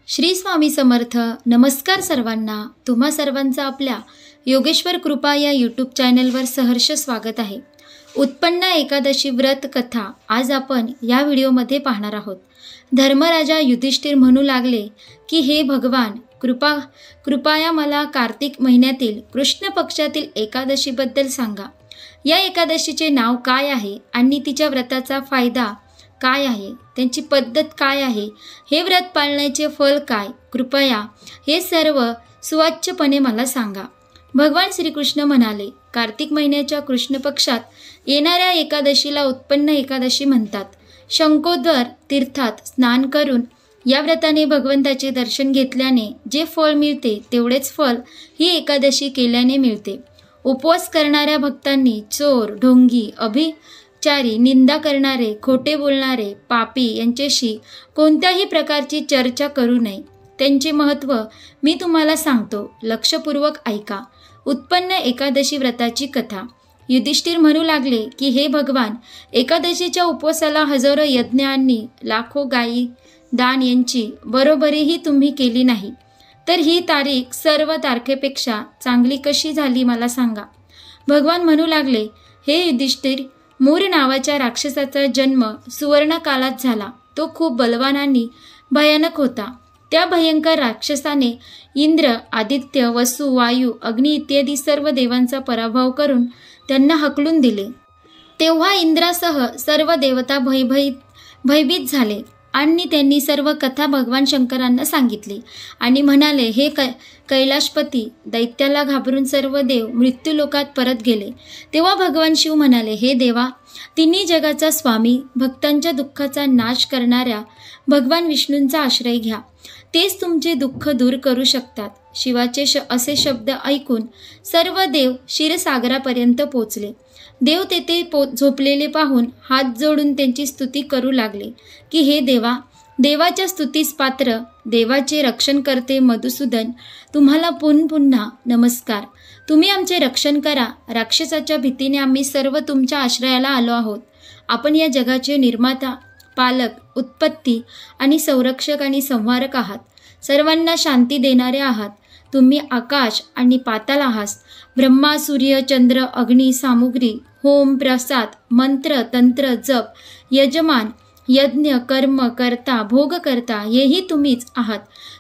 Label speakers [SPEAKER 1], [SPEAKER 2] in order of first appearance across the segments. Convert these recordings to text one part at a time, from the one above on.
[SPEAKER 1] श्री स्वामी समर्थ. नमस्कार सर्वांना. तुम्हा सर्वांचं आपल्या योगेश्वर कृपा या यूट्यूब चॅनलवर सहर्ष स्वागत आहे. उत्पन्न एकादशी व्रत कथा आज आपण या व्हिडिओमध्ये पाहणार आहोत. धर्मराजा युधिष्ठिर म्हणू लागले की हे भगवान, कृपया मला कार्तिक महिन्यातील कृष्ण पक्षातील एकादशीबद्दल सांगा. या एकादशीचे नाव काय आहे आणि तिच्या व्रताचा फायदा काय आहे, त्यांची पद्धत काय आहे, हे व्रत पाळण्याचे फल काय, कृपया हे सर्व सुवाच्यपणे मला सांगा. भगवान श्रीकृष्ण म्हणाले, कार्तिक महिन्याच्या कृष्ण पक्षात येणाऱ्या एकादशीला उत्पन्न एकादशी म्हणतात. शंखोद्गार तीर्थात स्नान करून या व्रताने भगवंताचे दर्शन घेतल्याने जे फळ मिळते तेवढेच फल ही एकादशी केल्याने मिळते. उपवास करणाऱ्या भक्तांनी चोर, ढोंगी, चारी, निंदा करणारे, खोटे बोलणारे, पापी यांच्याशी कोणत्याही प्रकारची चर्चा करू नये. त्यांचे महत्त्व मी तुम्हाला सांगतो, लक्षपूर्वक ऐका. उत्पन्न एकादशी व्रताची कथा. युधिष्ठिर म्हणू लागले की हे भगवान, एकादशीच्या उपवासाला हजारो यज्ञ आणि लाखो गायी दान यांची बरोबरीही तुम्ही केली नाही, तर ही तारीख सर्व तारखेपेक्षा चांगली कशी झाली मला सांगा. भगवान म्हणू लागले, हे युधिष्ठिर, मूर नावाच्या राक्षसाचा जन्म सुवर्ण काळात झाला. तो खूप बलवान आणि भयानक होता. त्या भयंकर राक्षसाने इंद्र, आदित्य, वसु, वायू, अग्नी इत्यादी सर्व देवांचा पराभव करून त्यांना हकलून दिले. तेव्हा इंद्रासह सर्व देवता भयभीत झाले आणि त्यांनी सर्व कथा भगवान शंकरांना सांगितली आणि म्हणाले, हे कैलाशपती, दैत्याला घाबरून सर्व देव मृत्यूलोकात परत गेले. तेव्हा भगवान शिव म्हणाले, हे देवा, तिन्ही जगाचा स्वामी, भक्तांच्या दुःखाचा नाश करणाऱ्या भगवान विष्णूंचा आश्रय घ्या. तेच तुमचे दुःख दूर करू शकतात. शिवाचे असे शब्द ऐकून सर्व देव क्षीरसागरापर्यंत पोचले. देव तेथे झोपलेले पाहून हात जोडून त्यांची स्तुती करू लागले की हे देवा, देवाच्या स्तुतीस पात्र, देवाचे रक्षण करते मधुसूदन, तुम्हाला पुन्हा नमस्कार. तुम्ही आमचे रक्षण करा. राक्षसाच्या भीतीने आम्ही सर्व तुमच्या आश्रयाला आलो आहोत. आपण या जगाचे निर्माता, पालक, उत्पत्ती आणि संरक्षक आणि संहारक आहात. सर्वांना शांती देणारे आहात. तुम्ही आकाश आणि पाताल आहात. ब्रह्मा, सूर्य, चंद्र, अग्नी, सामुग्री, होम, प्रसाद, मंत्र, तंत्र, जप, यजमान, यज्ञ, कर्म, कर्ता, भोगकर्ता हेही तुम्हीच आहात.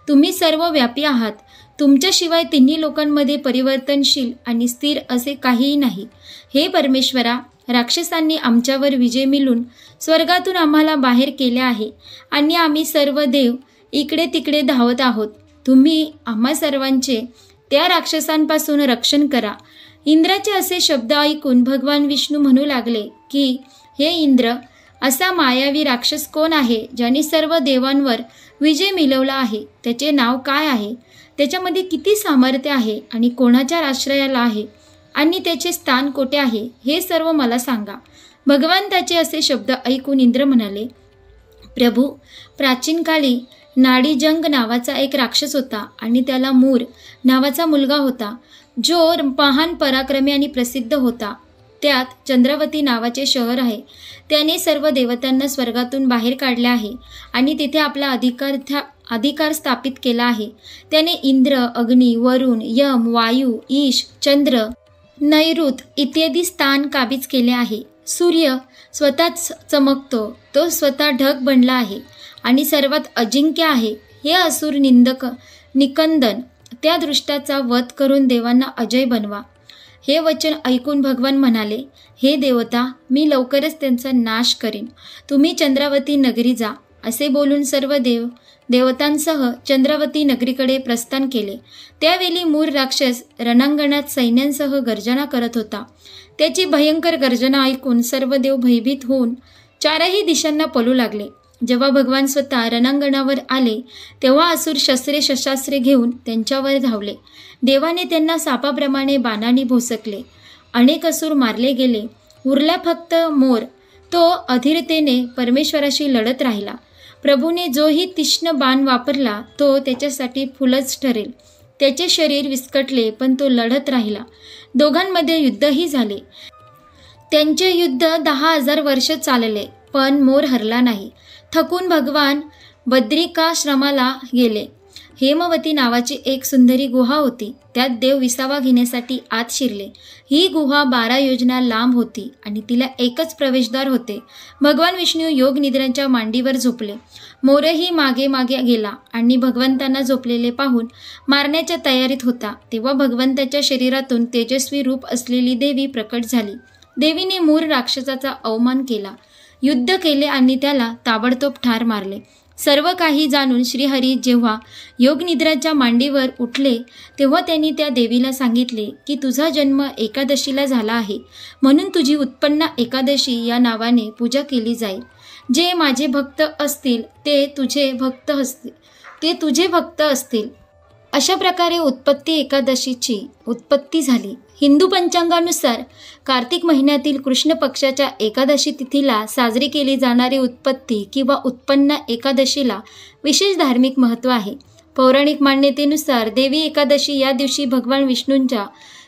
[SPEAKER 1] तुम्ही सर्व व्यापी आहात. तुमच्याशिवाय तिन्ही लोकांमध्ये परिवर्तनशील आणि स्थिर असे काहीही नाही. हे परमेश्वरा, राक्षसांनी आमच्यावर विजय मिळवून स्वर्गातून आम्हाला बाहेर केले आहे आणि आम्ही सर्व देव इकडे तिकडे धावत आहोत. तुम्ही आम्हा सर्वांचे त्या राक्षसांपासून रक्षण करा. इंद्राचे असे शब्द ऐकून भगवान विष्णू म्हणू लागले की हे इंद्र, असा मायावी राक्षस कोण आहे ज्याने सर्व देवांवर विजय मिळवला आहे? त्याचे नाव काय आहे? त्याच्यामध्ये किती सामर्थ्य आहे आणि कोणाच्या आश्रयाला आहे आणि त्याचे स्थान कोठे आहे, हे सर्व मला सांगा. भगवंताचे असे शब्द ऐकून इंद्र म्हणाले, प्रभू, प्राचीन काळी नाडीजंग नावाचा एक राक्षस होता आणि त्याला मूर नावाचा मुलगा होता, जो महान पराक्रमी आणि प्रसिद्ध होता. त्यात चंद्रावती नावाचे शहर आहे. त्याने सर्व देवतांना स्वर्गातून बाहेर काढले आहे आणि तिथे आपला अधिकार स्थापित केला आहे. त्याने इंद्र, अग्नी, वरुण, यम, वायू, ईश, चंद्र, नैऋत इत्यादी स्थान काबीज केले आहे. सूर्य स्वतःच चमकतो, तो स्वतः ढग बनला आहे आणि सर्वात अजिंक्य आहे. हे असुर निकंदन, त्या दृष्टाचा वध करून देवांना अजय बनवा. हे वचन ऐकून भगवान म्हणाले, हे देवता, मी लवकरच त्यांचा नाश करीन. तुम्ही चंद्रावती नगरी जा. असे बोलून सर्व देवतांसह चंद्रावती नगरीकडे प्रस्थान केले. त्यावेळी मूर राक्षस रणांगणात सैन्यांसह गर्जना करत होता. त्याची भयंकर गर्जना ऐकून सर्व देव भयभीत होऊन चारही दिशांना पळू लागले. जेव्हा भगवान स्वतः रणांगणावर आले तेव्हा असुर शस्त्रे घेऊन त्यांच्यावर धावले. देवाने त्यांना सापाप्रमाणे बाणांनी भोसकले. अनेक असुर मारले गेले. उरला फक्त मोर. तो अधीरतेने परमेश्वराशी लढत राहिला. प्रभूने जोही तीक्ष्ण बाण वापरला तो त्याच्यासाठी फुलच ठरेल. त्याचे शरीर विस्कटले पण तो लढत राहिला. दोघांमध्ये युद्धही झाले. त्यांचे युद्ध 10,000 वर्ष चालले पण मोर हरला नाही. थकून भगवान बद्रिकाश्रमाला गेले हेमवती नावाची एक सुंदरी गुहा होती. त्यात देव विसावा घेण्यासाठी आत शिरले. ही गुहा 12 योजना लांब होती आणि तिला एकच प्रवेशद्वार होते. भगवान विष्णू योग निद्रांच्या मांडीवर झोपले. मोरही मागे मागे गेला आणि भगवंतांना झोपलेले पाहून मारण्याच्या तयारीत होता. तेव्हा भगवंताच्या शरीरातून तेजस्वी रूप असलेली देवी प्रकट झाली. देवीने मूर राक्षसाचा अवमान केला, युद्ध केले आणि त्याला ताबडतोब ठार मारले. सर्व काही जाणून श्रीहरी जेव्हा योगनिद्राच्या मांडीवर उठले तेव्हा त्यांनी त्या देवीला सांगितले की तुझा जन्म एकादशीला झाला आहे, म्हणून तुझी उत्पन्ना एकादशी या नावाने पूजा केली जाईल. जे माझे भक्त असतील ते तुझे भक्त असतील. अशा प्रकारे उत्पत्ती एकादशीची उत्पत्ती झाली. हिंदू पंचांगानुसार कार्तिक महिन्यातील कृष्ण पक्षाच्या एकादशी तिथीला साजरी केली जाणारी उत्पत्ती किंवा उत्पन्न एकादशीला विशेष धार्मिक महत्त्व आहे. पौराणिक मान्यतेनुसार देवी एकादशी या दिवशी भगवान विष्णूंच्या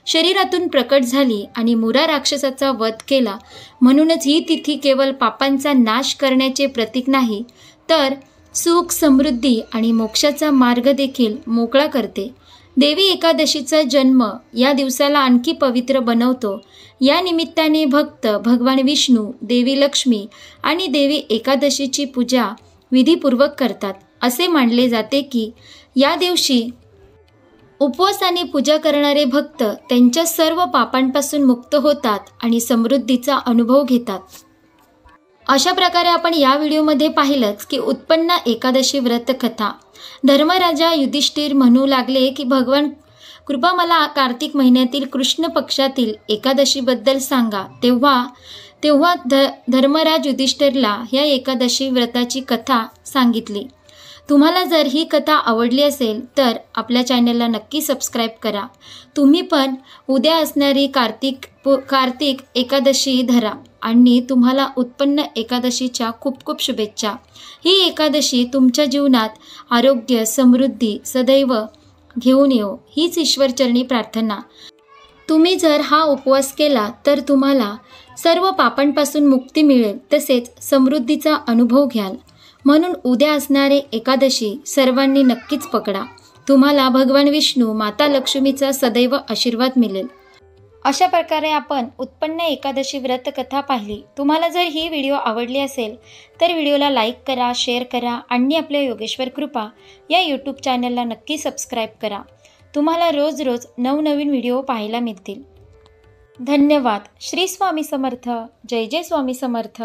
[SPEAKER 1] शरीरातून प्रकट झाली आणि मुरा राक्षसाचा वध केला. म्हणूनच ही तिथी केवळ पापांचा नाश करण्याचे प्रतीक नाही, तर सुख, समृद्धी आणि मोक्षाचा मार्ग देखील मोकळा करते. देवी एकादशीचा जन्म या दिवसाला आणखी पवित्र बनवतो. या निमित्ताने भक्त भगवान विष्णू, देवी लक्ष्मी आणि देवी एकादशीची पूजा विधीपूर्वक करतात. असे मानले जाते की या दिवशी उपवासाने पूजा करणारे भक्त त्यांच्या सर्व पापांपासून मुक्त होतात आणि समृद्धीचा अनुभव घेतात. अशा प्रकारे आपण या व्हिडिओमध्ये पाहिलंच की उत्पन्न एकादशी व्रत कथा. धर्मराजा युधिष्ठिर म्हणू लागले की भगवान कृपा मला कार्तिक महिन्यातील कृष्ण पक्षातील एकादशीबद्दल सांगा. तेव्हा धर्मराज युधिष्ठिरला ह्या एकादशी व्रताची कथा सांगितली. तुम्हाला जर ही कथा आवडली असेल तर आपल्या चॅनलला नक्की सबस्क्राईब करा. तुम्ही पण उद्या असणारी कार्तिक एकादशी धरा आणि तुम्हाला उत्पन्न एकादशीच्या खूप खूप शुभेच्छा. ही एकादशी तुमच्या जीवनात आरोग्य, समृद्धी सदैव घेऊन येऊ हीच ईश्वरचरणी प्रार्थना. तुम्ही जर हा उपवास केला तर तुम्हाला सर्व पापांपासून मुक्ती मिळेल, तसेच समृद्धीचा अनुभव घ्याल. म्हणून उद्या असणारे एकादशी सर्वांनी नक्कीच पकडा. तुम्हाला भगवान विष्णू, माता लक्ष्मीचा सदैव आशीर्वाद मिळेल. अशा प्रकारे आपण उत्पन्न एकादशी व्रत कथा पाहिली. तुम्हाला जर ही व्हिडिओ आवडली असेल तर व्हिडिओला लाईक करा, शेअर करा आणि आपल्या योगेश्वर कृपा या यूट्यूब चॅनलला नक्की सबस्क्राईब करा. तुम्हाला रोज नवनवीन व्हिडिओ पाहायला मिळतील. धन्यवाद. श्री स्वामी समर्थ. जय जय स्वामी समर्थ.